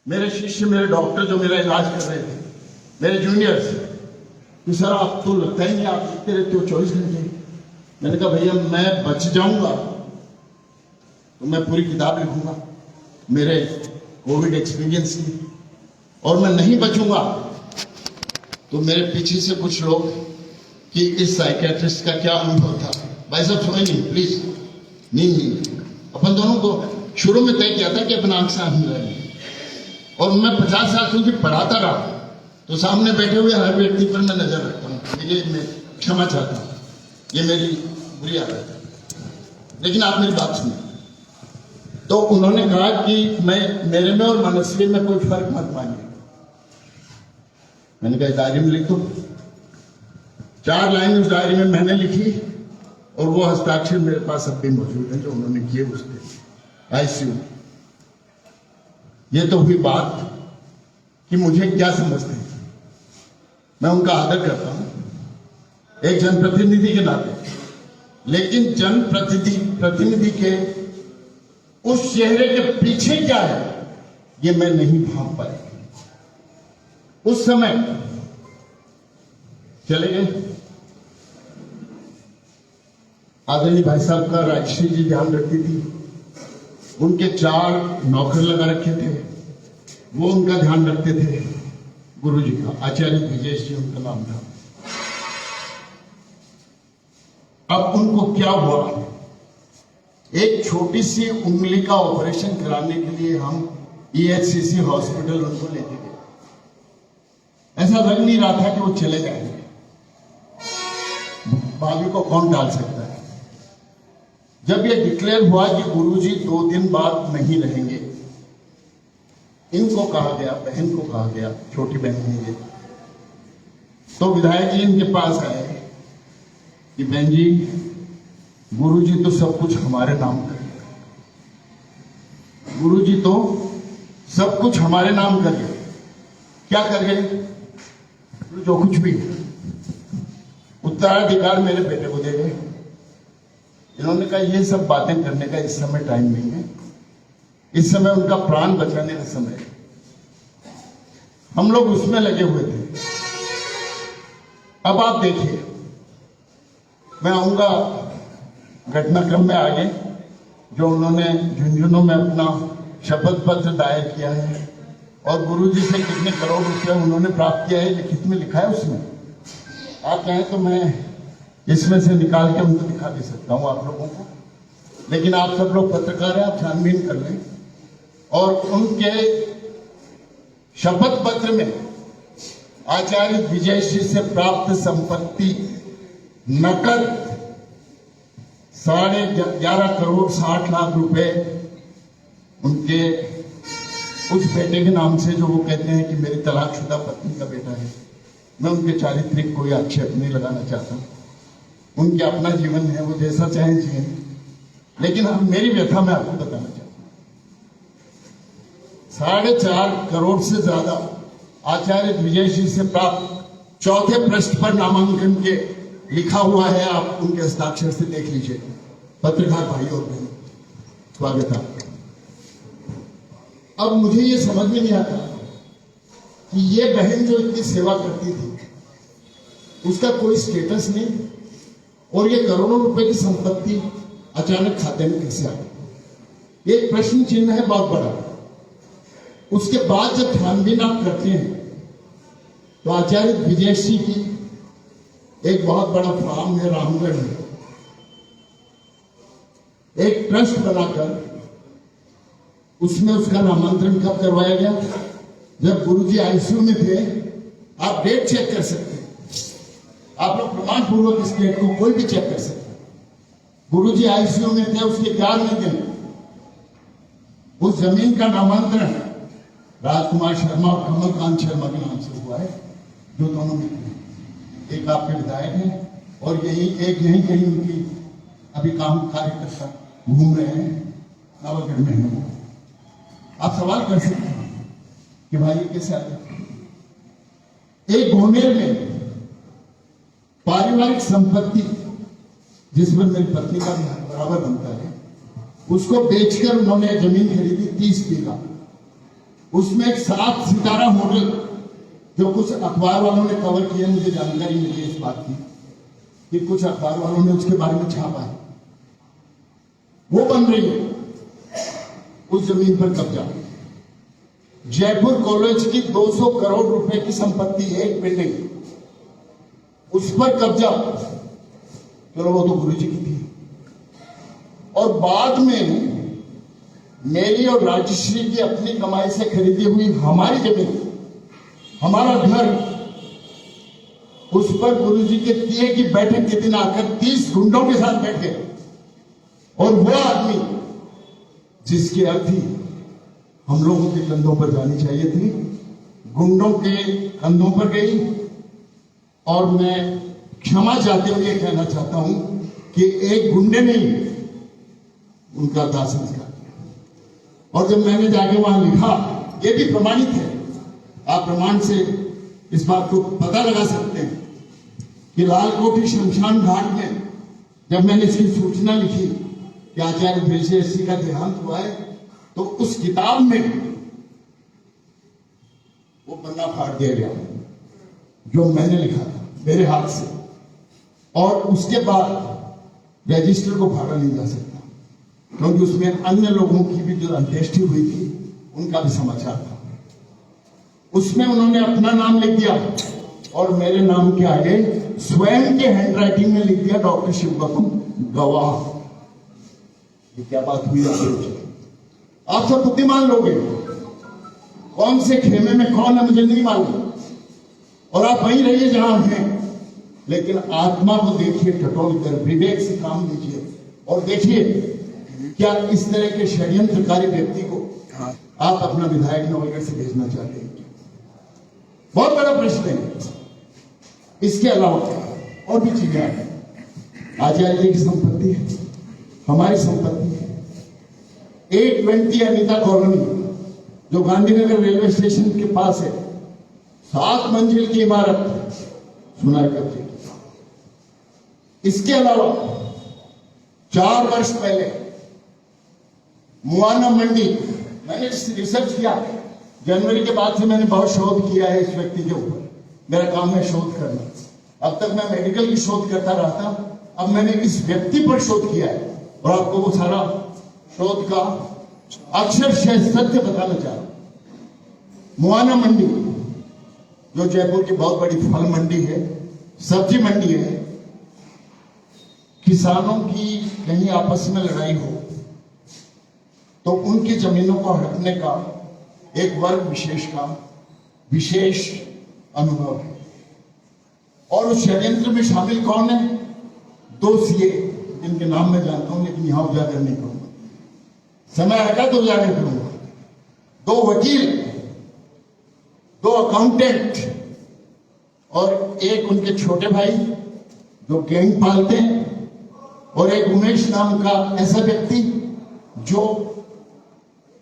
मेरे शिष्य, मेरे डॉक्टर जो मेरा इलाज कर रहे थे, मेरे जूनियर्स, कि सर आप तो लगता ही नहीं, आप लिखते रहते हो 24 घंटे। मैंने कहा भैया मैं बच जाऊंगा तो मैं पूरी किताब लिखूंगा मेरे कोविड एक्सपीरियंस की, और मैं नहीं बचूंगा तो मेरे पीछे से कुछ लोग कि इस साइकेट्रिस्ट का क्या अनुभव था। भाई साहब सुने नहीं प्लीज, नहीं अपन दोनों को शुरू में तय किया था कि अपना आंख से आंख मिलाएंगे, और मैं 50 साल क्योंकि पढ़ाता रहा तो सामने बैठे हुए हर व्यक्ति पर मैं नजर रखता हूँ। ये मैं क्षमा चाहता हूँ, ये मेरी बुरी आदत है। लेकिन आप मेरी बात सुनिए। तो उन्होंने कहा कि मेरे में और मनस्वी में कोई फर्क मत मानिए। मैंने कहा डायरी में लिख दो। 4 लाइन उस डायरी में मैंने लिखी, और वो हस्ताक्षर मेरे पास अब भी मौजूद है जो उन्होंने किए उसके आईसीयू। ये तो हुई बात कि मुझे क्या समझते हैं, मैं उनका आदर करता हूं एक जनप्रतिनिधि के नाते, लेकिन जनप्रतिनिधि के उस चेहरे के पीछे क्या है ये मैं नहीं भांप पाई। उस समय चले गए। आदरणीय भाई साहब का राजश्री जी ध्यान रखती थी, उनके 4 नौकर लगा रखे थे, वो उनका ध्यान रखते थे। गुरु जी का आचार्य विजय जी उनका नाम था। अब उनको क्या हुआ, एक छोटी सी उंगली का ऑपरेशन कराने के लिए हम EHCC हॉस्पिटल उनको लेके गए। ऐसा लग नहीं रहा था कि वो चले जाएंगे, भाभी को कौन टाल सकता है। जब ये डिक्लेयर हुआ कि गुरुजी 2 दिन बाद नहीं रहेंगे, इनको कहा गया, बहन को कहा गया, छोटी बहन है ये, तो विधायक जी इनके पास आए कि बहन जी गुरुजी तो सब कुछ हमारे नाम करेगा, गुरुजी तो सब कुछ हमारे नाम कर गए। क्या कर गए? जो कुछ भी उत्तराधिकार मेरे बेटे को दे गए। इन्होंने कहा ये सब बातें करने का इस समय टाइम नहीं है, इस समय उनका प्राण बचाने का समय है। हम लोग उसमें लगे हुए थे। अब आप देखिए, मैं आऊंगा घटनाक्रम में आगे, जो उन्होंने झुंझुनू में अपना शपथ पत्र दायर किया है और गुरुजी से कितने करोड़ रुपए उन्होंने प्राप्त किया है, लिखित में लिखा है उसमें। आप कहें तो मैं इसमें से निकाल के उनको दिखा दे सकता हूं आप लोगों को, लेकिन आप सब लोग पत्रकार हैं, आप छानबीन कर लें। और उनके शपथ पत्र में आचार्य विजय श्री से प्राप्त संपत्ति नकद 11.5 करोड़ 60 लाख रुपए उनके उस बेटे के नाम से, जो वो कहते हैं कि मेरी तलाकशुदा पत्नी का बेटा है। मैं उनके चारित्रिक कोई आक्षेप नहीं लगाना चाहता, उनके अपना जीवन है, वो जैसा चाहे जिए, लेकिन हम मेरी व्यथा मैं आपको बताना चाहता हूं। 4.5 करोड़ से ज्यादा आचार्य विजय श्री से प्राप्त 4थे पृष्ठ पर नामांकन के लिखा हुआ है, आप उनके हस्ताक्षर से देख लीजिए। पत्रकार भाई और बहन, स्वागत है। अब मुझे ये समझ में नहीं आता कि ये बहन जो इतनी सेवा करती थी उसका कोई स्टेटस नहीं, और ये करोड़ों रुपए की संपत्ति अचानक खाते में कैसे आ गई, एक प्रश्न चिन्ह है बहुत बड़ा। उसके बाद जब छानबीन आप करते हैं तो आचार्य विजय श्री की एक बहुत बड़ा फार्म है रामगढ़ में, एक ट्रस्ट बनाकर उसमें उसका नामांतरण कब करवाया गया? जब गुरुजी आईसीयू में थे। आप डेट चेक कर सकते हैं, आप लोग प्रमाण पूर्वक इस डेट को कोई भी चेक कर सकते हैं। गुरुजी आईसीयू में थे, उसके 11वें दिन उस जमीन का नामांतरण राजकुमार शर्मा और कमलकांत शर्मा के नाम से हुआ है, जो दोनों मित्र, एक आपके विधायक हैं और यही कहीं उनकी अभी काम कार्यकर्ता घूम रहे हैं नवागढ़ में। आप सवाल कर सकते हैं कि भाई ये कैसे आते? एक घोनेर में पारिवारिक संपत्ति जिसमें मेरी पत्नी का बराबर बनता है, उसको बेचकर उन्होंने जमीन खरीदी 30 बीघा। उसमें एक 7 सितारा होटल जो कुछ अखबार वालों ने कवर किया, मुझे जानकारी मिली है इस बात की कि कुछ अखबार वालों ने उसके बारे में छापा है, वो बन रही है। उस जमीन पर कब्जा, जयपुर कॉलेज की 200 करोड़ रुपए की संपत्ति है, एक बिल्डिंग, उस पर कब्जा। चलो वो तो गुरुजी की थी। और बाद में मेरी और राजश्री की अपनी कमाई से खरीदी हुई हमारी जमीन, हमारा घर, उस पर गुरुजी के तिये की बैठक के दिन आकर 30 गुंडों के साथ बैठ गए। और वो आदमी जिसकी अर्थी हम लोगों के कंधों पर जानी चाहिए थी, गुंडों के कंधों पर गई। और मैं क्षमा चाहते हुए कहना चाहता हूं कि एक गुंडे ने उनका दाह संस्कार किया। और जब मैंने जाके वहां लिखा, ये भी प्रमाणित है, आप प्रमाण से इस बात को पता लगा सकते हैं कि लालकोठी शमशान घाट में जब मैंने इसकी सूचना लिखी कि आचार्य ब्रजेश का देहांत हुआ है, तो उस किताब में वो पन्ना फाड़ दिया गया जो मैंने लिखा था मेरे हाथ से। और उसके बाद रजिस्टर को फाड़ा नहीं जा सकता, क्योंकि उसमें अन्य लोगों की भी जो अंत्येष्टि हुई थी उनका भी समाचार था। उसमें उन्होंने अपना नाम लिख दिया और मेरे नाम के आगे स्वयं के हैंडराइटिंग में लिख दिया डॉक्टर शिवबकुम गवाह। ये क्या बात हुई? आप सब बुद्धिमान लोग हैं, कौन से खेमे में कौन है मुझे नहीं मालूम, और आप वहीं रहिए जहां हैं, लेकिन आत्मा को देखिए, टटोल कर विवेक से काम लीजिए और देखिए क्या इस तरह के षड्यंत्रकारी व्यक्ति को आप अपना विधायक नवलगढ़ से भेजना चाहते हैं? बहुत बड़ा प्रश्न है। इसके अलावा और भी चीजें हैं। आचार्य जी की संपत्ति है, हमारी संपत्ति है। 820 अनीता कॉलोनी जो गांधीनगर रेलवे स्टेशन के पास है, 7 मंजिल की इमारत सुनार कब्जे की। इसके अलावा 4 वर्ष पहले मुआना मंडी, मैंने रिसर्च किया, जनवरी के बाद से मैंने बहुत शोध किया है इस व्यक्ति के ऊपर। मेरा काम है शोध करना। अब तक मैं मेडिकल की शोध करता रहा था, अब मैंने इस व्यक्ति पर शोध किया है और आपको वो सारा शोध का अक्षरशः सत्य बताना चाह रहा हूं। मुआना मंडी जो जयपुर की बहुत बड़ी फल मंडी है, सब्जी मंडी है, किसानों की कहीं आपस में लड़ाई हो तो उनकी जमीनों को हड़पने का एक वर्ग विशेष का विशेष अनुभव है। और उस षड्यंत्र में शामिल कौन है? 2 सीए जिनके नाम मैं जानता हूं, लेकिन यहां उजागर नहीं करूंगा, समय आएगा तो उजागर करूंगा। 2 वकील, 2 अकाउंटेंट और एक उनके छोटे भाई जो गैंग पालते हैं, और एक उमेश नाम का ऐसा व्यक्ति जो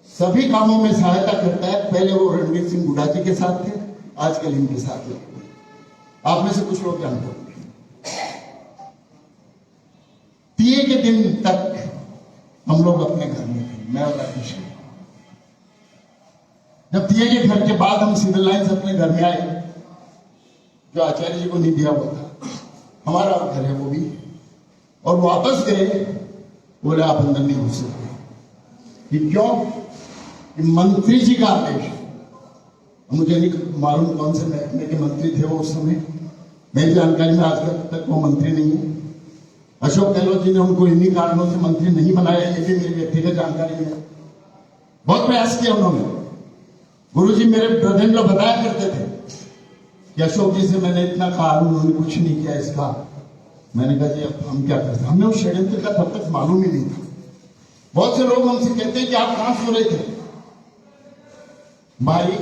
सभी कामों में सहायता करता है। पहले वो रणवीर सिंह हुड्डा जी के साथ थे, आजकल इनके साथ है। आप में से कुछ लोग जानते होंगे। तिये के दिन तक हम लोग अपने घर में थे, मैं और राकेश। जब तिये के घर के बाद हम सिविल लाइन्स अपने घर में आए, जो आचार्य जी को नहीं दिया हुआ था, हमारा घर है वो भी, और वापस गए, बोले आप अंदर नहीं घुस सकते। ये क्यों? कि मंत्री जी का आदेश। मुझे नहीं मालूम कौन से महकमे के मंत्री थे वो उस समय, मेरी जानकारी में आज तक वो मंत्री नहीं है। अशोक गहलोत जी ने उनको इन्हीं कारणों से मंत्री नहीं बनाया, ये भी मेरी व्यक्तिगत जानकारी में। बहुत प्रयास किया उन्होंने। गुरुजी मेरे ब्रदर इन लोग बताया करते थे कि अशोक जी से मैंने इतना कहा, उन्होंने कुछ नहीं किया इसका। मैंने कहा जी अब हम क्या करते? हमने उस षड्यंत्र का तब तक मालूम ही नहीं था। बहुत से लोग हमसे कहते हैं कि आप कहां सो रहे थे? भाई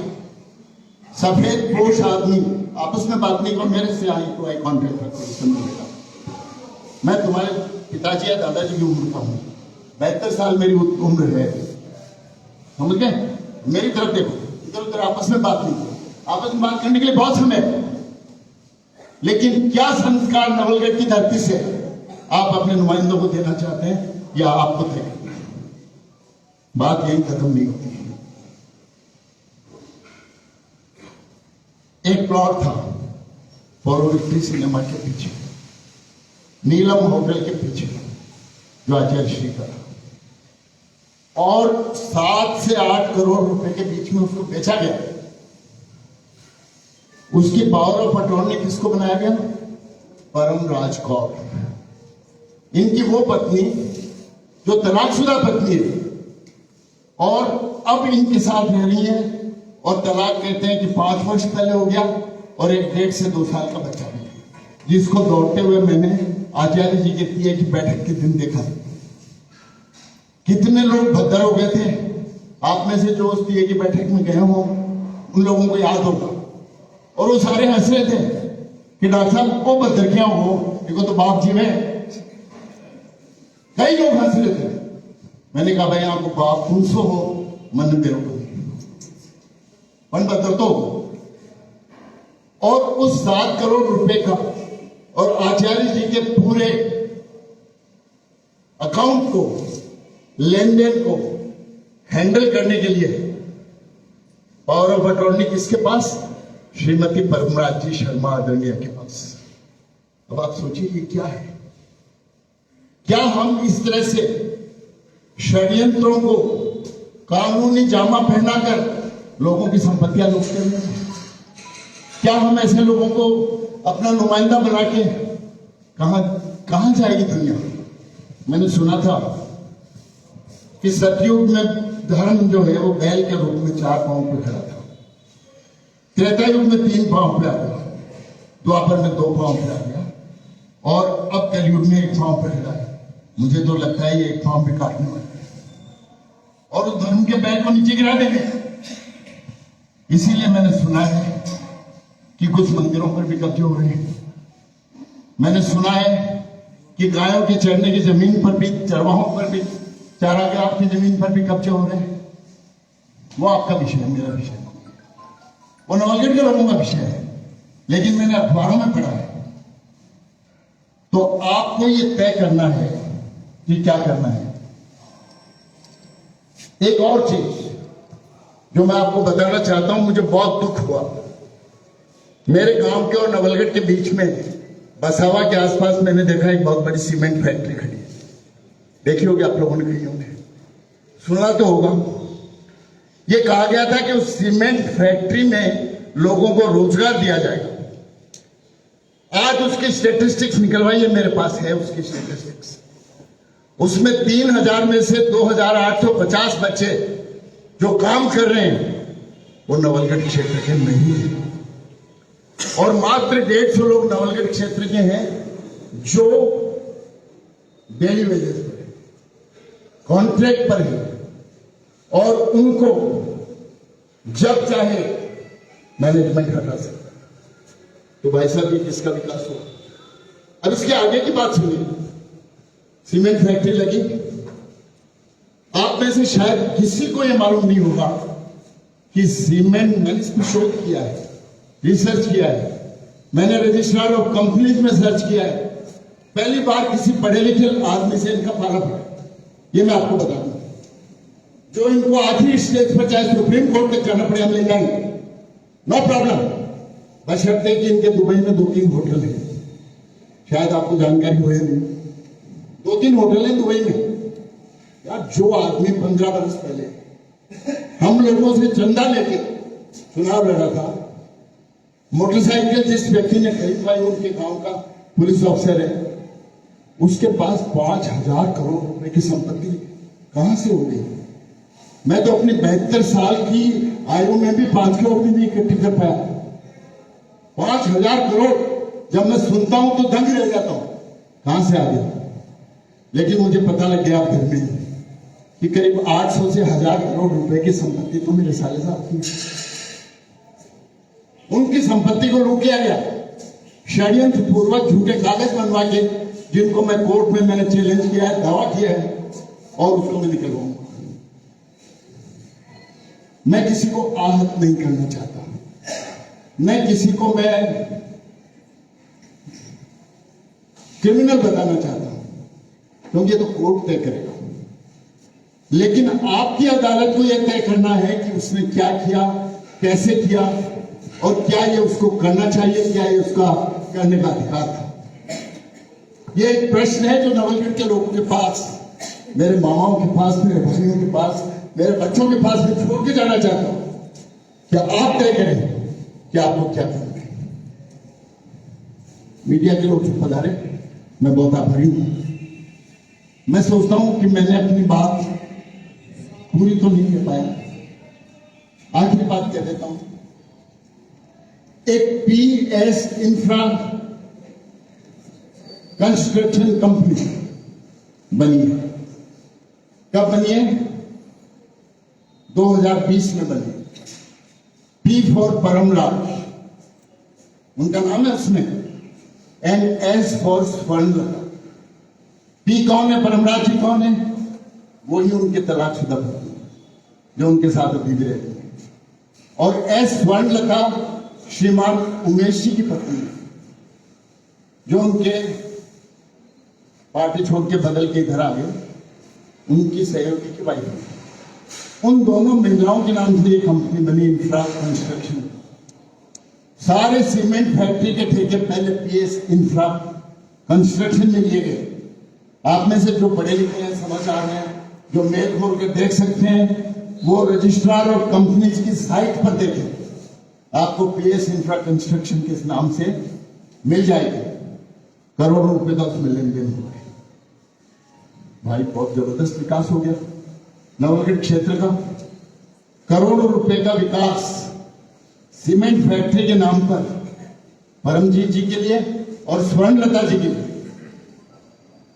सफेद पोश आदमी आपस में बात नहीं करो, मेरे से आई कॉन्टेक्ट रखो। मैं तुम्हारे पिताजी या दादाजी की उम्र का हूं, 72 साल मेरी उम्र है, समझ गए? मेरी तरफ देखो, इधर उधर आपस में बात नहीं करो। आपस में बात करने के लिए बहुत समय है, लेकिन क्या संस्कार नवलगढ़ की धरती से आप अपने नुमाइंदों को देना चाहते हैं, या आपको तय करना है? बात यही खत्म नहीं होती है। एक प्लॉट था पौरोविक्टी सिनेमा के पीछे, नीलम होटल के पीछे, जो आचार्य श्री का था, और 7 से 8 करोड़ रुपए के बीच में उसको बेचा गया। उसकी पावर ऑफ अटॉर्नी किसको बनाया गया? परमराज कौर, इनकी वो पत्नी जो तलाकशुदा पत्नी है और अब इनके साथ रह रही है, और तलाक कहते हैं कि 5 वर्ष पहले हो गया और एक 1.5 से 2 साल का बच्चा भी, जिसको दौड़ते हुए मैंने आचार्य जी के पिए की बैठक के दिन देखा। कितने लोग भद्दर हो गए थे। आप में से जो उस पिए की बैठक में गए हो उन लोगों को याद होगा, और वो सारे हंस रहे थे कि डॉक्टर साहब वो भद्दर क्या हो, देखो तो बाप जी में। कई लोग हंस रहे थे। मैंने कहा भाई आपको बाप तुम सो हो, मन मेरो को मन भद्दर तो। और उस 7 करोड़ रुपए का और आचार्य जी के पूरे अकाउंट को, लेन देन को हैंडल करने के लिए पावर ऑफ अटॉर्नी किसके पास? श्रीमती परमराज जी शर्मा आदरणीय के पास। अब आप सोचिए ये क्या है? क्या हम इस तरह से षड्यंत्रों को कानूनी जामा पहनाकर लोगों की संपत्तियां लूटते हैं? क्या हम ऐसे लोगों को अपना नुमाइंदा बना के कहां जाएगी दुनिया? मैंने सुना था कि सतयुग में धर्म जो है वो बैल के रूप में 4 पांव पे खड़ा था, त्रेता युग में 3 पांव पे आ गया, द्वापर में 2 पांव पे आ गया, और अब कलयुग में 1 पांव पे खड़ा है। मुझे तो लगता है ये 1 पांव भी काटने वाला है और उस धर्म के बैल को नीचे गिरा देंगे। इसीलिए मैंने सुना है कि कुछ मंदिरों पर भी कब्जे हो रहे हैं। मैंने सुना है कि गायों के चरने की जमीन पर भी, चरवाहों पर भी, चारागाह की जमीन पर भी कब्जे हो रहे हैं। वो आपका विषय है, मेरा विषय नहीं, वो नवलगढ़ के लोगों का विषय है, लेकिन मैंने अखबारों में पढ़ा है। तो आपको ये तय करना है कि क्या करना है। एक और चीज जो मैं आपको बताना चाहता हूं, मुझे बहुत दुख हुआ। मेरे गांव के और नवलगढ़ के बीच में बसावा के आसपास मैंने देखा एक बहुत बड़ी सीमेंट फैक्ट्री खड़ी है। देखी होगी आप लोगों ने, कहीं होंगे, सुना तो होगा। ये कहा गया था कि उस सीमेंट फैक्ट्री में लोगों को रोजगार दिया जाएगा। आज उसकी स्टेटिस्टिक्स निकलवाई है, मेरे पास है उसकी स्टेटिस्टिक्स। उसमें 3000 में से 2850 बच्चे जो काम कर रहे हैं वो नवलगढ़ क्षेत्र के नहीं है, और मात्र 150 लोग नवलगढ़ क्षेत्र के हैं जो डेली वेजेस पर है, कॉन्ट्रैक्ट पर है, और उनको जब चाहे मैनेजमेंट हटा सकता है। तो भाई साहब ये किसका विकास हुआ? अब इसके आगे की बात सुनिए। सीमेंट फैक्ट्री लगी, आप में से शायद किसी को यह मालूम नहीं होगा कि सीमेंट, मैंने इस पर शोध किया है, रिसर्च किया है, मैंने रजिस्ट्रार ऑफ कंपनीज में सर्च किया है। पहली बार किसी पढ़े लिखे आदमी से इनका पाला पड़ा, ये मैं आपको बता दूं। जो इनको आखिरी स्टेज पर चाहे सुप्रीम कोर्ट तक करना पड़े, हम ले जाएंगे, नो प्रॉब्लम, बशर्ते कि इनके दुबई में 2-3 होटल हैं। शायद आपको जानकारी हो या नहीं, 2-3 होटल हैं दुबई में। यार, जो आदमी 15 वर्ष पहले हम लोगों से चंदा लेके चुनाव लड़ा था, मोटरसाइकिल जिस व्यक्ति ने खरीदवाई उनके गांव का पुलिस ऑफिसर है, उसके पास 5000 करोड़ रुपए की संपत्ति कहां से हो गई? मैं तो अपनी 72 साल की आयु में भी 5 करोड़ भी नहीं इकट्ठी कर पाया। 5000 करोड़ जब मैं सुनता हूं तो दंग रह जाता हूं, कहां से आ गया? लेकिन मुझे पता लग गया घर में कि करीब 800 से 1000 करोड़ रुपए की संपत्ति तो मेरे साले साहब की, उनकी संपत्ति को लूट लिया गया षड्यंत्र पूर्वक, झूठे कागज बनवा के, जिनको मैं कोर्ट में मैंने चैलेंज किया है, दावा किया है, और उसको मैं निकलवाऊंगा। मैं किसी को आहत नहीं करना चाहता, मैं किसी को मैं क्रिमिनल बताना चाहता हूं, क्योंकि ये तो कोर्ट तय करेगा। लेकिन आपकी अदालत को यह तय करना है कि उसने क्या किया, कैसे किया, और क्या ये उसको करना चाहिए, क्या ये उसका करने का अधिकार था? ये एक प्रश्न है जो नवलगढ़ के लोगों के पास, मेरे मामाओं के पास, मेरे भाइयों के पास, मेरे बच्चों के पास मैं छोड़ के जाना चाहता हूं। क्या आप तय करें कि आपको क्या करना है? मीडिया के लोग चुप पधारे, मैं बहुत आभारी हूं। मैं सोचता हूं कि मैंने अपनी बात पूरी तो नहीं कर पाया। आखिरी बात कह देता हूं। एक PS इंफ्रा कंस्ट्रक्शन कंपनी बनी है। कब बनी है? 2020 में बनी। P फॉर परमराज उनका नाम है उसमें, and S for Swarnlata. P कौन है? परमराज जी कौन है? वही उनके तलाकशुदा पत्नी जो उनके साथ अभी भी रहती है। और S स्वर्णलता श्रीमान उमेश जी की पत्नी है, जो उनके पार्टी छोड़ के बदल के इधर आ गए, उनकी सहयोगी की वाइफ है। उन दोनों महिलाओं के नाम से एक कंपनी बनी, इंफ्रा कंस्ट्रक्शन। सारे सीमेंट फैक्ट्री के ठेके पहले PS इंफ्रा कंस्ट्रक्शन में लिए गए। आप में से जो पढ़े लिखे हैं, समाचार हैं, जो मेल खोल के देख सकते हैं, वो रजिस्ट्रार और कंपनी की साइट पर देखें, आपको PS इंफ्रा कंस्ट्रक्शन के नाम से मिल जाएगी। करोड़ों रुपए का उसमें लेन देन हो गया। भाई बहुत जबरदस्त विकास हो गया नवलगढ़ क्षेत्र का। करोड़ों रुपए का विकास सीमेंट फैक्ट्री के नाम पर परमजीत जी के लिए और स्वर्णलता जी के लिए।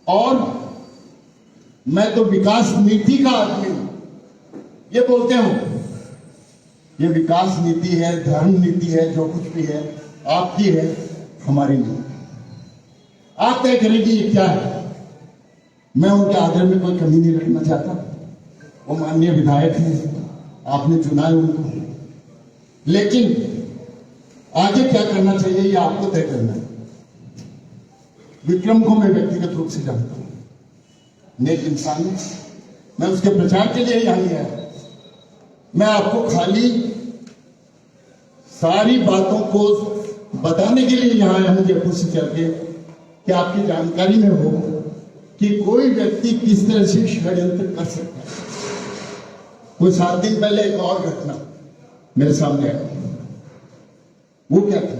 और मैं तो विकास नीति का आदमी हूं, ये बोलते हो ये विकास नीति है, धर्म नीति है, जो कुछ भी है आपकी है, हमारी नहीं। आप तय करेंगे ये क्या है। मैं उनके आदर में कोई कमी नहीं रखना चाहता। वो माननीय विधायक हैं, आपने चुना है उनको, लेकिन आगे क्या करना चाहिए ये आपको तय करना है। विक्रम को मैं व्यक्तिगत रूप से जानता हूं, नेक इंसान है। मैं उसके प्रचार के लिए यहां आया। मैं आपको खाली सारी बातों को बताने के लिए यहां आया हूं, जयपुर से चल के, कि आपकी जानकारी में हो कि कोई व्यक्ति किस तरह से षड्यंत्र कर सकता है। कोई 7 दिन पहले एक और घटना मेरे सामने आया। वो क्या था?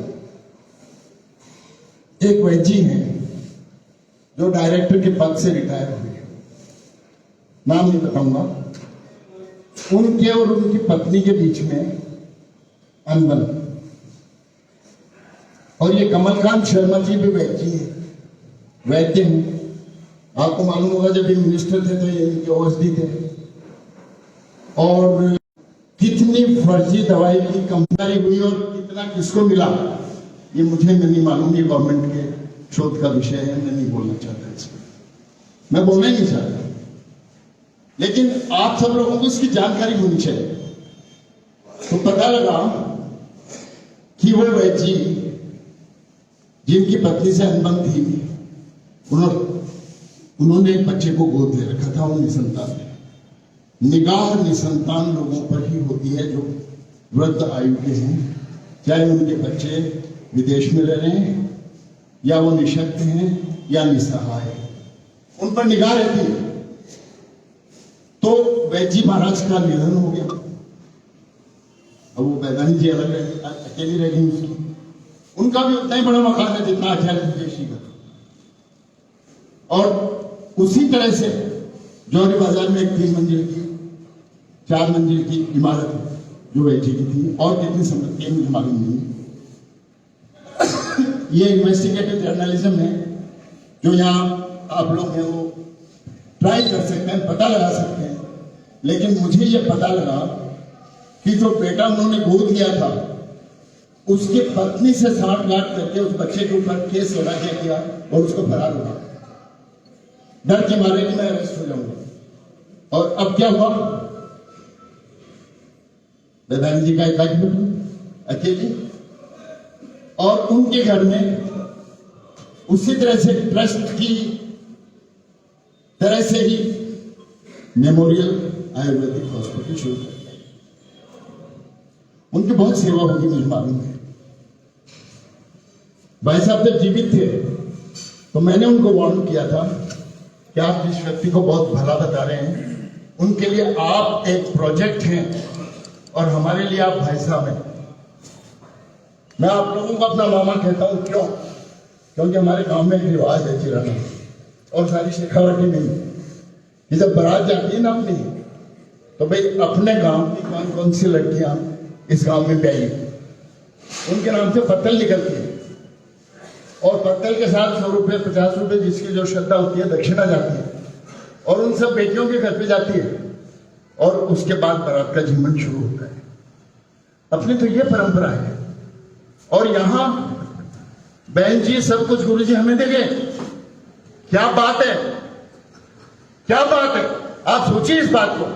एक वैद्य है जो डायरेक्टर के पद से रिटायर हुए, नाम नहीं बताऊंगा। उनके और उनकी पत्नी के बीच में अनबन, और ये कमलकांत शर्मा जी भी वैद्य हैं। आपको मालूम होगा जब ये मिनिस्टर थे तो ये इनके OSD थे। और कितनी फर्जी दवाई की कंपनी हुई और कितना किसको मिला ये मुझे नहीं मालूम। ये गवर्नमेंट के शोध का विषय है, मैं नहीं बोलना चाहता इसमें, मैं बोलना ही नहीं चाहता। लेकिन आप सब लोगों को इसकी जानकारी होनी चाहिए। तो पता लगा कि वो वैद्य जिनकी पत्नी से अनबन थी, उन्होंने एक बच्चे को गोद ले रखा था। वो निसंतान है। निगाह निसंतान लोगों पर ही होती है जो वृद्ध आयु के हैं, चाहे उनके बच्चे विदेश में रह रहे हैं, या वो निशक्त हैं, या निसहाय, उन पर निगाह रहती है। तो वैद्य महाराज का निधन हो गया। अब वो वैदानी जी अलग रह, अकेली रह गई उसकी। उनका भी उतना ही बड़ा मकान है जितना आचार्य जोशी का। और उसी तरह से जौहरी बाजार में एक 3 मंजिल की, 4 मंजिल की इमारत जो वैद्य की थी, और कितनी संपत्ति है मुझे मालूम नहीं। ये इन्वेस्टिगेटिव जर्नलिज्म है जो यहाँ आप लोग हैं वो ट्राई कर सकते हैं, पता लगा सकते हैं। लेकिन मुझे ये पता लगा कि जो बेटा उन्होंने गोद लिया था, उसकी पत्नी से साठ-गांठ करके उस बच्चे के ऊपर केस लगा के किया और उसको फरार हुआ, डर के मारे कि मैं अरेस्ट हो जाऊंगा। और अब क्या हुआ? वैदानी जी का एक अकेली, और उनके घर में उसी तरह से ट्रस्ट की तरह से ही मेमोरियल आयुर्वेदिक हॉस्पिटल शुरू कर दिया। उनकी बहुत सेवा होगी, मुझे मालूम है। भाई साहब जब जीवित थे तो मैंने उनको वार्न किया था कि आप जिस व्यक्ति को बहुत भला बता रहे हैं उनके लिए आप एक प्रोजेक्ट हैं और हमारे लिए आप भाई साहब हैं। मैं आप लोगों को अपना मामा कहता हूं, क्यों? क्योंकि हमारे गांव में एक रिवाज है चिराना और सारी शेखावटी में कि जब बारात जाती है ना अपनी, तो भाई अपने गांव की कौन कौन सी लड़कियां इस गांव में ब्याही, उनके नाम से पत्तल निकलती है और पत्तल के साथ 100 रुपये 50 रुपये जिसकी जो श्रद्धा होती है दक्षिणा जाती है और उन सब बेटियों के घर पे जाती है और उसके बाद बारात का जीवन शुरू होता है। अपनी तो ये परंपरा है। और यहां बहन जी सब कुछ गुरु जी हमें देंगे। क्या बात है, क्या बात है। आप सोचिए इस बात को,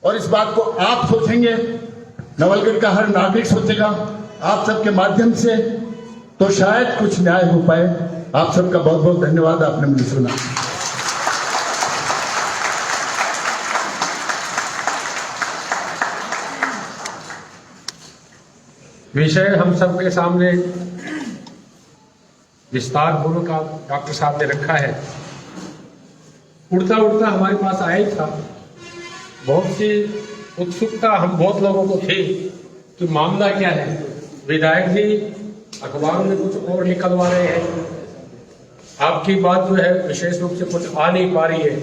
और इस बात को आप सोचेंगे, नवलगढ़ का हर नागरिक सोचेगा आप सबके माध्यम से, तो शायद कुछ न्याय हो पाए। आप सबका बहुत बहुत धन्यवाद, आपने मुझे सुना। विषय हम सबके सामने विस्तार पूर्वक डॉक्टर साहब ने रखा है। उड़ता उड़ता हमारे पास आया ही था। बहुत सी उत्सुकता हम बहुत लोगों को थी कि मामला क्या है। विधायक जी अखबारों में कुछ और निकलवा रहे हैं, आपकी बात जो है विशेष रूप से कुछ आ नहीं पा रही है।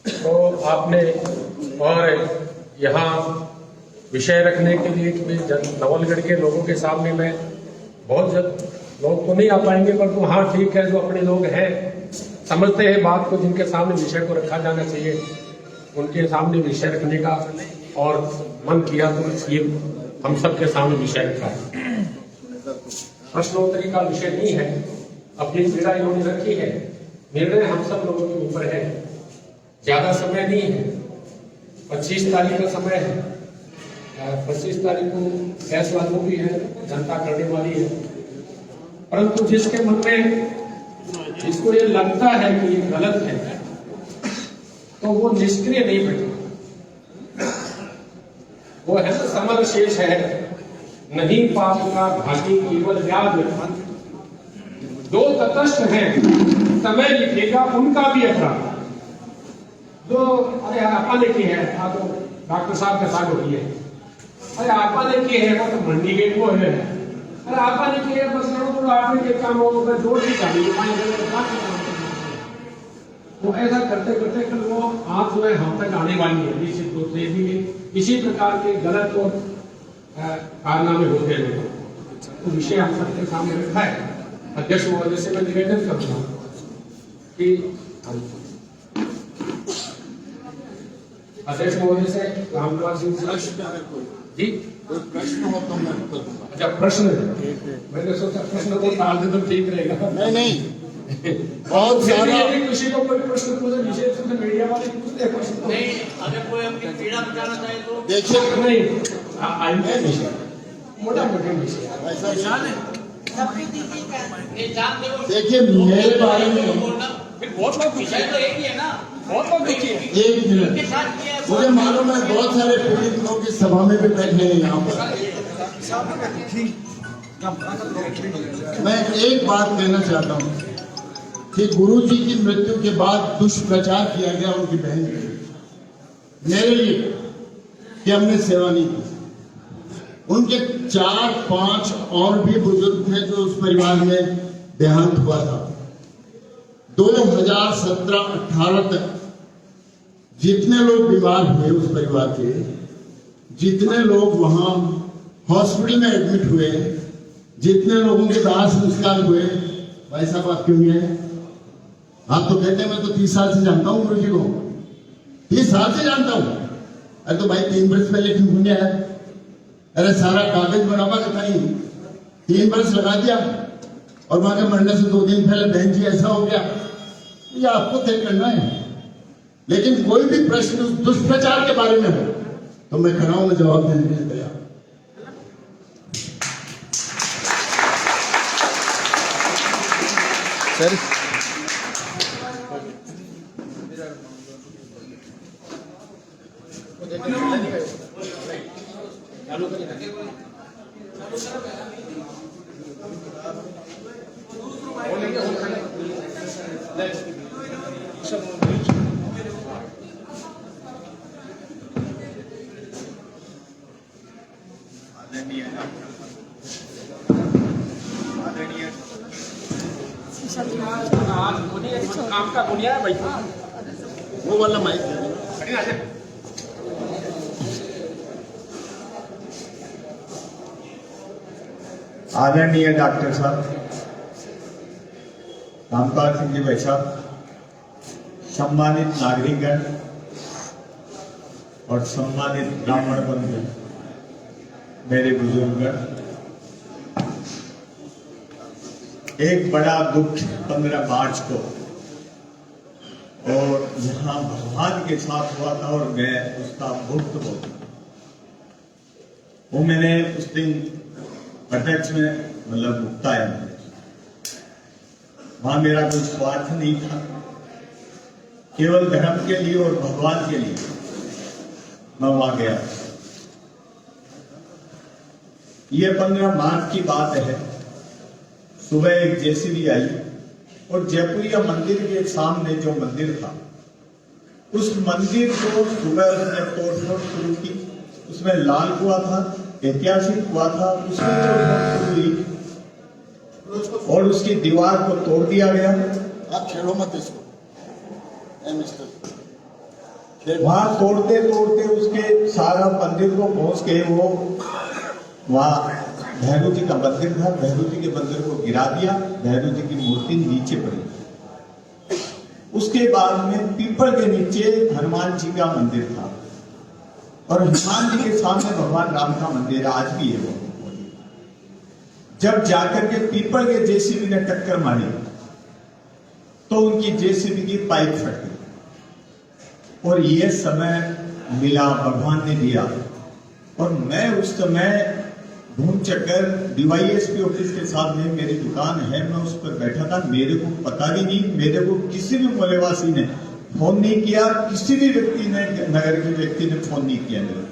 तो आपने और यहाँ विषय रखने के लिए कि नवलगढ़ के लोगों के सामने में बहुत लोग तो नहीं आ पाएंगे, पर हाँ ठीक है, जो अपने लोग हैं समझते हैं बात को, जिनके सामने विषय को रखा जाना चाहिए उनके सामने विषय रखने का और मन किया तो ये हम सबके सामने विषय रखा है। प्रश्नोत्तरी का विषय नहीं है, अपनी पीड़ा इन्होंने रखी है। निर्णय हम सब लोगों के ऊपर है, ज्यादा समय नहीं है, 25 तारीख का समय है। 25 तारीख को फैसला जो भी है जनता करने वाली है, परंतु जिसके मन में जिसको ये लगता है कि ये गलत है तो वो निष्क्रिय नहीं बैठे। वो है तो समर शेष है, नहीं पाप का भागी केवल व्याज। जो तटस्थ हैं समय लिखेगा उनका भी अपराध। जो अरे आपा ने की है, तो डॉक्टर साहब के साथ होती है, अरे आपा ने की है वो तो मंडी गेट को है, अरे आपा ने की है बस तो आपने के काम हो बस जोड़ ही चाहिए। वो ऐसा करते करते कल वो आप जो है हम तक आने वाली है। निश्चित रूप से भी इसी प्रकार के गलत और कारनामे होते हैं। तो विषय हम सबके सामने रखा है। अध्यक्ष महोदय से मैं निवेदन करूंगा कि अध्यक्ष महोदय से रामकुमार सिंह जी कोई प्रश्न हो तो मैं उत्तर दूंगा। अच्छा प्रश्न, मैंने सोचा प्रश्न को टाल दे तो ठीक रहेगा। नहीं बहुत सारा किसी को कोई प्रश्न पूछे विशेष रूप से मीडिया वाले पूछते हैं प्रश्न नहीं, अगर कोई अपनी पीड़ा बताना चाहे तो देखिए नहीं आइंदा विषय मोटा मोटा विषय देखिए मेरे बारे में बहुत लोग विषय तो एक ही है ना। बहुत लोग देखिए एक मिनट, मुझे मालूम है बहुत सारे पीड़ित लोग इस सभा में भी बैठे हैं यहाँ पर। मैं एक बात कहना चाहता हूँ कि गुरु जी की मृत्यु के बाद दुष्प्रचार किया गया उनकी बहन के मेरे लिए कि हमने सेवा नहीं की। उनके 4-5 और भी बुजुर्ग थे जो उस परिवार में देहांत हुआ था। 2017-18 तक जितने लोग बीमार हुए उस परिवार के, जितने लोग वहां हॉस्पिटल में एडमिट हुए, जितने लोगों के दाह संस्कार हुए, भाई साहब आप क्यों नहीं है? आप तो कहते हैं मैं तो 30 साल से जानता हूं गुरु जी को, 30 साल से जानता हूं। अरे तो भाई 3 वर्ष पहले क्यों होने आया? अरे सारा कागज बनावा का था ही 3 वर्ष लगा दिया और वहां के मरने से 2 दिन पहले बहन जी ऐसा हो गया। ये आपको तय करना है। लेकिन कोई भी प्रश्न दुष्प्रचार के बारे में हो तो मैं खड़ा हूं, मैं जवाब देने के लिए तैयार। चालू आपका दुनिया है भाई, वो वाला माइक दे देना। आदरणीय डॉक्टर साहब, रामपाल सिंह जी भाई साहब, सम्मानित नागरिकगण और सम्मानित ब्राह्मण बंधु, मेरे बुजुर्गगण, एक बड़ा दुख 15 मार्च को और यहाँ भगवान के साथ हुआ था और मैं उसका भुक्त होता, वो मैंने उस दिन प्रत्यक्ष में मतलब भुगताया। वहां मेरा कोई स्वार्थ नहीं था, केवल धर्म के लिए और भगवान के लिए मैं वहां गया। ये 15 मार्च की बात है। सुबह एक जेसीबी आई और जयपुरिया मंदिर के सामने जो मंदिर था, उस मंदिर को सुबह उसने तोड़फोड़ शुरू की। उसमें लाल कुआं था, ऐतिहासिक कुआं था, उसमें तोड़फोड़ शुरू हुई और उसकी दीवार को तोड़ दिया गया। आप छेड़ो मत इसको, ए मिस्टर। वहां तोड़ते तोड़ते उसके सारा मंदिर को पहुंच गए। वो वहां भैरव जी का मंदिर था, भैरव जी के मंदिर को गिरा दिया, भैरव जी की मूर्ति नीचे पड़ी। उसके बाद में पीपल के नीचे हनुमान जी का मंदिर था और हनुमान जी के सामने भगवान राम का मंदिर आज भी है। वो जब जाकर के पीपल के जेसीबी ने टक्कर मारी तो उनकी जेसीबी की पाइप फट गई और ये समय मिला, भगवान ने दिया। और मैं उस समय घूम चक्कर डीवाईएसपी ऑफिस के सामने मेरी दुकान है, मैं उस पर बैठा था। मेरे को पता भी नहीं, मेरे को किसी भी मोहल्लेवासी ने फोन नहीं किया, किसी भी व्यक्ति ने, नगर के व्यक्ति ने फोन नहीं किया मेरे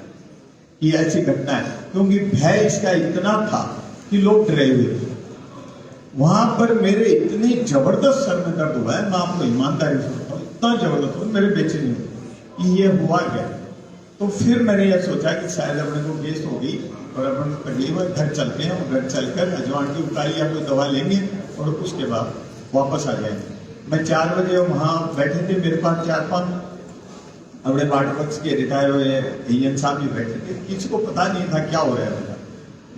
कि ऐसी घटना है, क्योंकि भय इसका इतना था कि लोग डरे हुए थे। वहां पर मेरे इतनी जबरदस्त सर में दर्द हुआ है, मैं आपको ईमानदारी से बताऊं, इतना जबरदस्त हुआ, मेरे बेचैनी हुई कि ये हुआ क्या। तो फिर मैंने यह सोचा कि शायद अपने को गैस हो गई और अपन तकलीफ है, घर चलते हैं और घर चलकर अजवान की उतारी या कोई दवा लेंगे और उसके बाद वापस आ जाएंगे। मैं 4 बजे वहां बैठे थे, मेरे पास 4-5 अपने पार्टी पक्ष के रिटायर हुए एएन साहब भी बैठे थे। किसी को पता नहीं था क्या हो रहा है।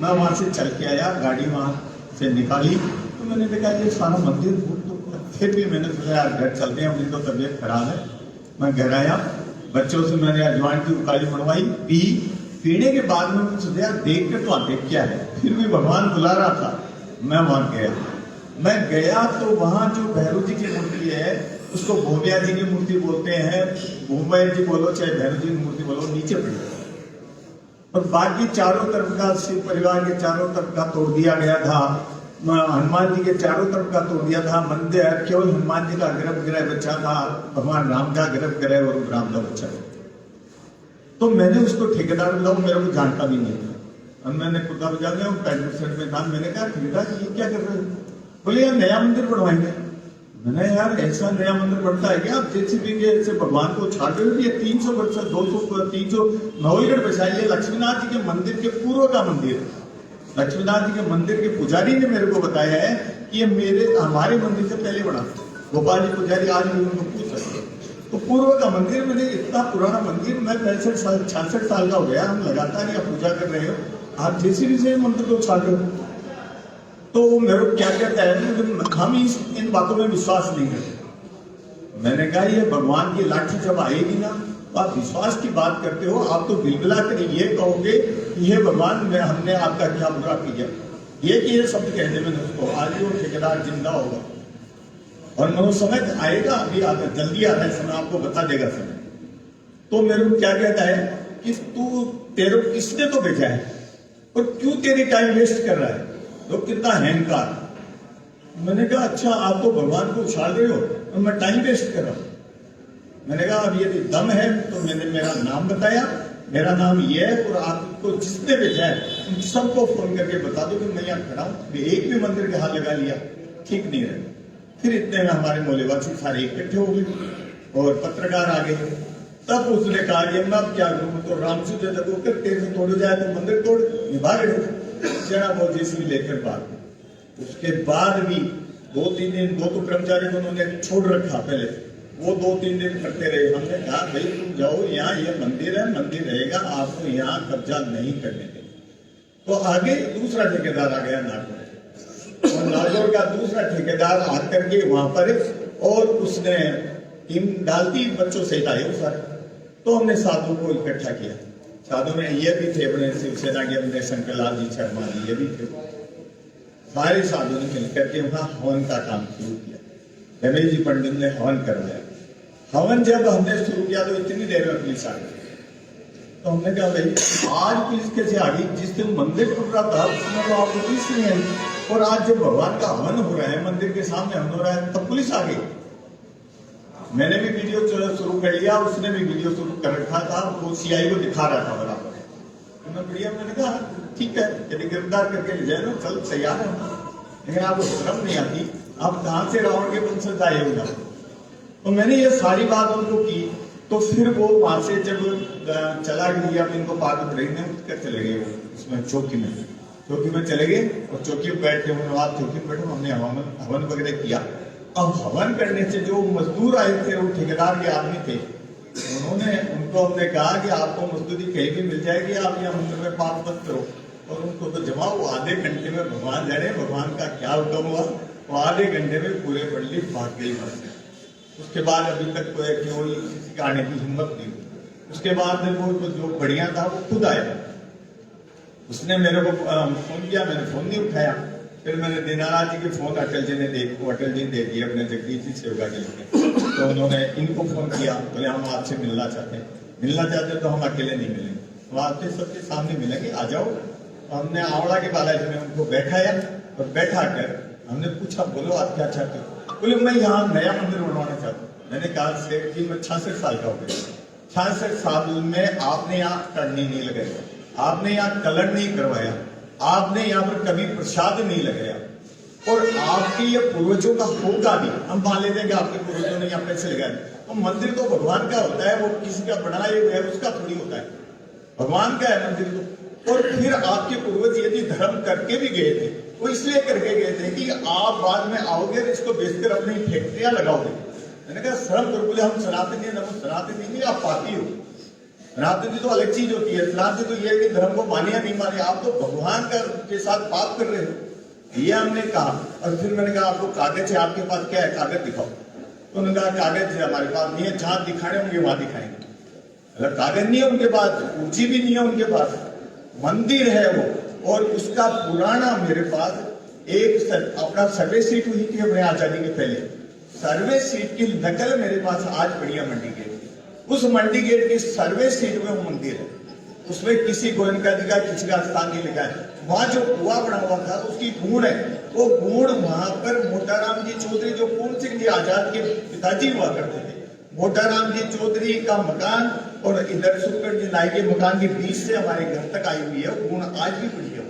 मैं वहां से चल के आया, गाड़ी वहां से निकाली तो मैंने देखा ये सारा मंदिर फूट तो। फिर भी मैंने सोचा यार घर चलते हैं, अपनी तो तबीयत खराब है। मैं घर आया, बच्चों से मैंने अजवान की उकाली बनवाई, पी। पीने के बाद में मुझे सोचा देख के तो आते क्या है, फिर भी भगवान बुला रहा था। मैं वहां गया, मैं गया तो वहां जो भैरव जी की मूर्ति है, उसको भोबिया जी की मूर्ति बोलते हैं, भोबिया जी बोलो चाहे भैरव जी की मूर्ति बोलो, नीचे पड़ी और बाकी चारों तरफ का शिव परिवार के चारों तरफ का तोड़ दिया गया था। हनुमान जी के चारों तरफ का तोड़ दिया था। मंदिर केवल हनुमान जी का गर्भगृह बचा था, भगवान राम का गर्भगृह और राम का बच्चा। तो मैंने उसको ठेकेदार बुलाऊं, मेरे को जानता भी नहीं था। और मैंने कुत्ता बजा दिया, पैंट शर्ट में था। मैंने कहा ठेकेदार ये क्या कर रहे हो? बोले यार नया मंदिर बनवाएंगे। मैंने यार ऐसा नया मंदिर बनता है क्या? आप जेसीबी के ऐसे भगवान को छाट रहे हो? ये 300 वर्ष 200 300 नवईगढ़ बसाइए। लक्ष्मीनाथ जी के मंदिर के पूर्व का मंदिर है। लक्ष्मीनाथ जी के मंदिर के पुजारी ने मेरे को बताया है कि ये हमारे मंदिर से पहले बना। गोपाल जी पुजारी आज भी उनको पूछ सकते। तो पूर्व का मंदिर, मैंने इतना पुराना मंदिर, मैं 65 साल का हो गया, हम लगातार यहाँ पूजा कर रहे हो, आप जेसीबी से मंदिर को छाट रहे हो। तो मेरे को क्या कहता है, हम इन बातों में विश्वास नहीं करते। मैंने कहा ये भगवान की लाठी जब आएगी ना, तो आप विश्वास की बात करते हो, आप तो बिलबिला कर ये कहोगे कि ये भगवान में हमने आपका क्या बुरा किया। ये शब्द कहने में उसको आज वो ठेकेदार जिंदा होगा और मैं वो समय आएगा, अभी आता जल्दी आता है समय, आपको बता देगा समय। तो मेरे को क्या कहता है कि तू तेरे किसने तो भेजा है और क्यों तेरी टाइम वेस्ट कर रहा है, तो कितना अहंकार। मैंने कहा अच्छा आप तो भगवान को उछाल रहे हो और मैं टाइम वेस्ट कर रहा हूं। मैंने कहा अब यदि दम है तो मैंने मेरा नाम बताया, मेरा नाम ये है और आपको जिसने भेजा है उन सबको फोन करके बता दो कि मैं यहाँ खड़ा हूँ। एक भी मंदिर के हाथ लगा लिया ठीक नहीं रहे। फिर इतने में हमारे मोहल्लेवासी सारे इकट्ठे हो गए और पत्रकार आ गए। तब उसने कहा कि मैं अब क्या करूँ, तो रामसू दे दो तेरे से तोड़ जाए तो मंदिर तोड़ भाग जरा वो जेसीबी लेकर भाग। उसके बाद भी 2-3 दिन दो तो कर्मचारी को उन्होंने छोड़ रखा पहले, वो 2-3 दिन करते रहे। हमने कहा भाई तुम जाओ, यहाँ ये मंदिर है, मंदिर रहेगा, आपको यहाँ कब्जा नहीं करने देंगे। तो आगे दूसरा ठेकेदार आ गया नागौर, और नागौर का दूसरा ठेकेदार आकर के वहां पर और उसने टीम डाल दी, बच्चों से आए वो सारे। तो हमने साधु को इकट्ठा किया। साधु में ये भी थे अपने शिवसेना के, अपने शंकर लाल जी शर्मा जी ये भी थे। सारे साधु ने मिलकर के वहां हवन का काम शुरू किया। रमेश जी पंडित ने हवन करवाया। हवन जब हमने शुरू किया तो इतनी देर में पुलिस आ गई। तो हमने कहा भाई आज पुलिस कैसे आ गई? जिस दिन मंदिर टूट रहा था उसमें तो आपको पुलिस नहीं आई, और आज जब भगवान का हवन हो रहा है, मंदिर के सामने हवन हो रहा है, तब पुलिस आ गई। मैंने भी वीडियो शुरू कर लिया, उसने भी वीडियो शुरू कर रखा था, वो सीआई को दिखा रहा था बराबर। मैंने कहा ठीक है, यदि गिरफ्तार करके ले जाए ना चल तैयार है, लेकिन आपको शर्म नहीं आती, आप कहां से रावण के वंशज आए हो? तो मैंने ये सारी बात उनको की। तो फिर वो वहां से जब चला गया, इनको पार उतरने उठकर चले गए वो इसमें चौकी में चले गए और चौकी में बैठ के आप चौकी में बैठो, हमने हवन वगैरह किया। अब हवन करने से जो मजदूर आए थे वो ठेकेदार के आदमी थे, उनको हमने कहा कि आपको मजदूरी कहीं भी मिल जाएगी, आप यहाँ मंदिर में पाप मत करो। और उनको तो जमाओ, आधे घंटे में भगवान जाने भगवान का क्या हुक्म हुआ, वो आधे घंटे में पूरे पल्ली भाग गई वहां से। उसके बाद अभी तक कोई किसी का आने की हिम्मत नहीं हुई। उसके बाद वो जो बढ़िया था वो खुद आया, उसने मेरे को फोन किया, मैंने फोन नहीं उठाया। फिर मैंने दीनानाथ जी के फोन अटल जी ने दे दिए अपने जगदीश जी सेवका के लिए। तो उन्होंने इनको फोन किया, बोले हम आपसे मिलना चाहते हैं तो हम अकेले नहीं मिलेंगे, हम आपके सबके सामने मिलेंगे, आ जाओ। तो हमने आवड़ा के बालाजी में उनको बैठाया और बैठा कर हमने पूछा बोलो आप क्या चाहते हो? बोले मैं यहाँ नया मंदिर बनवाना चाहता हूँ। मैंने कहा सेठ जी मैं 66 साल का हो गया, 66 साल में आपने यहाँ करनी नहीं लगाया, आपने यहाँ कलर नहीं करवाया, आपने यहाँ पर कभी प्रसाद नहीं लगाया, और आपके ये पूर्वजों का होगा भी, हम मान लेते हैं कि आपके पूर्वजों ने यहाँ पैसे लगाए, तो मंदिर तो भगवान का होता है, वो किसी का बनाया हुआ है उसका थोड़ी होता है, भगवान का है मंदिर तो। और फिर आपके पूर्वज यदि धर्म करके भी गए थे, वो इसलिए करके गए थे कि आप बाद में आओगे और इसको बेचकर अपनी फैक्ट्रियां लगाओगे। मैंने कहा शर्म करो। बोले हम सनातनी है, सनातनी नहीं, आप पापी हो। सनातनी तो अलग चीज होती है, सनातनी तो ये है कि धर्म को माने या नहीं माने, आप तो भगवान का के साथ पाप कर रहे हो, ये हमने कहा। और फिर मैंने कहा आपको कागज है, आपके पास क्या है, कागज दिखाओ। तो उन्होंने कहा कागज है हमारे पास नहीं है, जहां दिखाने होंगे वहां दिखाएंगे। अगर कागज नहीं है उनके पास, ऊंची भी नहीं है उनके पास, मंदिर है वो, और उसका पुराना मेरे पास एक अपना सर्वे सीट हुई थी अपने आजादी के पहले, सर्वे सीट की नकल मेरे पास आज बढ़िया मंडी गेट की। उस मंडी गेट की सर्वे सीट में वो मंदिर है, उसमें किसी गोयनका जी का किसी का स्थान नहीं लिखा है। वहां जो कुआ बना हुआ था उसकी गूढ़ है, वो गूढ़ वहां पर मोटाराम जी चौधरी जो पूर्ण सिंह जी आजाद के पिताजी हुआ करते थे, मोटाराम जी चौधरी का मकान और इधर सुखगढ़ जी नाई के मकान के बीच से हमारे घर तक आई हुई है, गुण आज भी पड़ी है।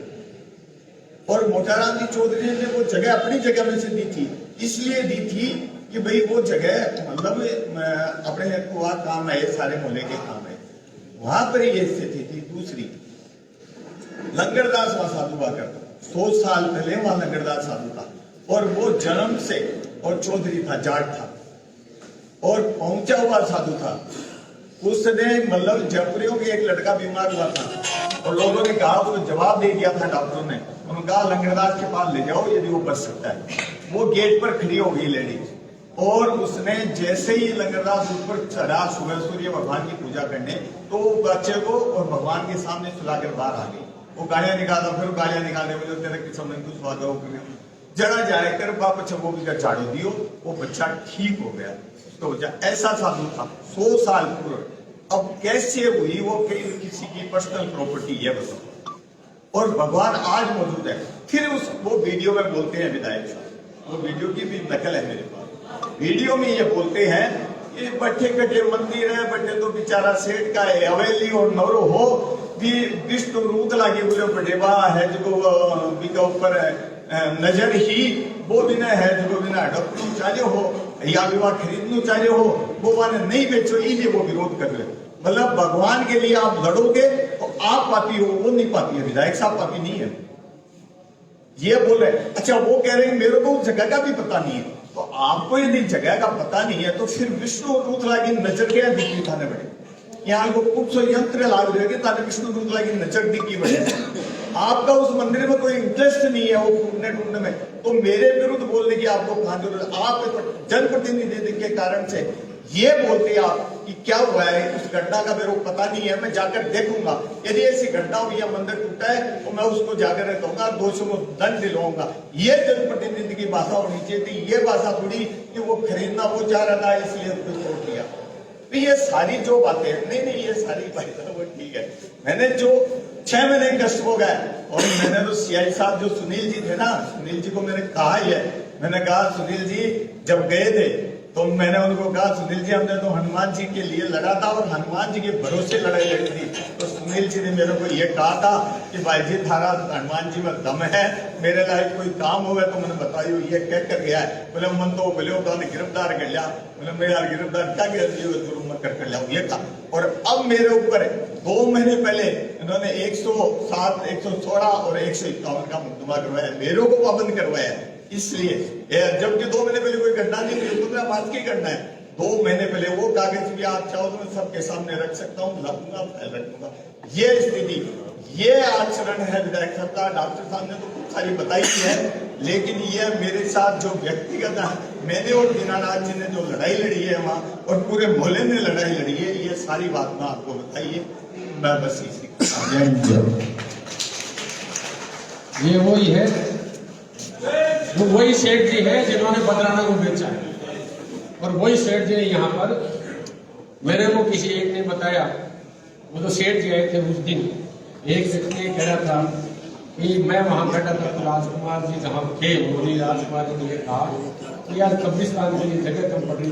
और मोटाराम जी चौधरी ने वो जगह अपनी जगह में से दी थी, इसलिए दी थी कि भाई वो जगह मतलब अपने कुआ काम है, सारे मोहल्ले के काम है, वहां पर ये स्थिति थी। दूसरी लंगरदास वहां साधु हुआ करता, 100 साल पहले वहां लंगरदास साधु था, और वो जन्म से और चौधरी था, जाट था, और पहुंचा हुआ साधु था। उसने मतलब जयपुरियों के एक लड़का बीमार हुआ था और लोगों ने कहा, उसको जवाब दे दिया था डॉक्टरों ने, उन्होंने कहा लंगरदास के पास ले जाओ यदि वो बच सकता है। वो गेट पर खड़ी हो गई लेडीज, और उसने जैसे ही लंगरदास ऊपर चढ़ा सुबह सूर्य भगवान की पूजा करने, तो बच्चे को और भगवान के सामने सुलाकर बाहर आ गई। वो गालियां निकाला, फिर गालियां निकालने वाले तेरे किस्म में कुछ वादा हो जरा जाकर वापस वो भी झाड़ू दियो, वो बच्चा ठीक हो गया। तो ऐसा साधु था 100 साल पूर्व। अब कैसे हुई वो किसी की पर्सनल प्रॉपर्टी है बताओ, और भगवान आज मौजूद है। फिर वो वीडियो में बोलते हैं विधायक साहब, वो वीडियो की भी नकल है मेरे पास, वीडियो में ये बोलते हैं ये बट्ठे कटे मंदिर है, बट्ठे तो बेचारा सेठ का है, हवेली और नवरो हो भी विष्णु रूत लागे बोले बडेवा है जो बिका ऊपर नजर ही वो भी न है जो बिना डॉक्टर चाहे हो या विवाह खरीदना चाहे हो वो माने नहीं बेचो, इसीलिए वो विरोध कर रहे। मतलब भगवान के लिए आप लड़ोगे तो आप पापी हो, वो नहीं पापी है, विधायक साहब पापी नहीं है। ये बोले अच्छा वो कह रहे हैं मेरे को जगह का भी पता नहीं है, तो आपको यदि जगह का पता नहीं है तो फिर विष्णु दूत लागी नजर क्या दिखी थाने बड़े यहाँ को कुछ यंत्र लाग रहे ताकि विष्णु दूत लागी नजर दिखी बड़े। आपका उस मंदिर में कोई इंटरेस्ट नहीं है वो टूटने टूटने में, तो मेरे विरुद्ध बोलने की आपको कहां जरूरत। आप जनप्रतिनिधि के कारण से ये बोलते आप कि क्या हुआ है उस घटना का मेरे को पता नहीं है, मैं जाकर देखूंगा, यदि ऐसी घटना हुई है मंदिर टूटा है तो मैं उसको जाकर रहूंगा, दोषियों को दंड दिलवाऊंगा। ये जनप्रतिनिधि की भाषा होनी चाहिए थी, ये भाषा थोड़ी कि वो खरीदना वो चाह रहा था इसलिए उसको छोड़ दिया। तो ये सारी जो बातें नहीं ये सारी बातें वो ठीक है। मैंने जो 6 महीने कष्ट हो गए और मैंने तो सीआई साहब जो सुनील जी थे ना, सुनील जी को मैंने कहा ही है, मैंने कहा सुनील जी जब गए थे तो मैंने उनको कहा सुनील जी हमने तो हनुमान जी के लिए लड़ा था और हनुमान जी के भरोसे लड़ाई लड़ी थी। तो सुनील जी ने मेरे को ये कहा था कि भाई जी थारा हनुमान जी में दम है, मेरे लायक कोई काम होगा तो मैंने बताइयो ये क्या कर गया है। बोले मन तो बोले गिरफ्तार कर लिया, बोले मेरा गिरफ्तार क्या कर लिया ये कहा। और अब मेरे ऊपर 2 महीने पहले इन्होंने 107, 116 और 151 का मुकदमा करवाया, मेरे को पाबंद करवाया। इसलिए जबकि 2 महीने पहले कोई घटना नहीं हुई, 15 मार्च की घटना है। 2 महीने पहले वो कागज भी आप चाहो तो मैं सबके सामने रख सकता हूँ, रखूंगा फाइल रखूंगा। ये स्थिति ये आचरण है विधायक साहब का। डॉक्टर साहब ने तो खूब सारी बताई है, लेकिन ये मेरे साथ जो व्यक्तिगत मैंने और दीनानाथ जी ने जो लड़ाई लड़ी है वहां और पूरे मोहल्ले ने लड़ाई लड़ी है, ये सारी बात मैं आपको बताइए। मैं बस इसी ये वही है, वो वही सेठ जी है जिन्होंने बदराना को बेचा है, और वही सेठ जी ने यहाँ पर मेरे को किसी एक ने बताया, वो तो सेठ जी आए थे उस दिन, एक व्यक्ति ने कह रहा था कि मैं वहां बैठा था तो राजकुमार जी जहाँ थे, मोदी राजकुमार जी ने कहा कि यार कब्रिस्तान के लिए जगह कम पड़ रही